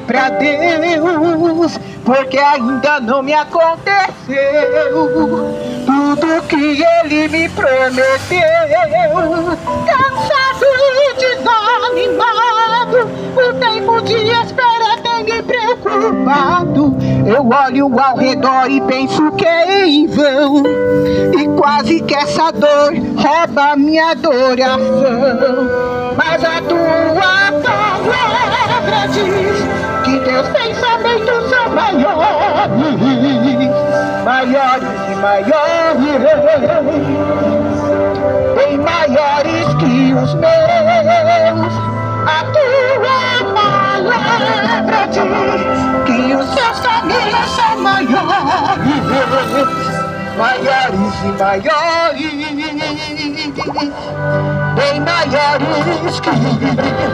pra Deus, porque ainda não me aconteceu tudo que Ele me prometeu. Cansado e desanimado, o tempo de espera tem me preocupado. Eu olho ao redor e penso que é em vão, e quase que essa dor rouba minha adoração. Mas a tua palavra diz que teus pensamentos são maiores, maiores e maiores, bem maiores que os meus. A tua palavra diz que os seus caminhos são maiores, maiores e maiores, bem maiores que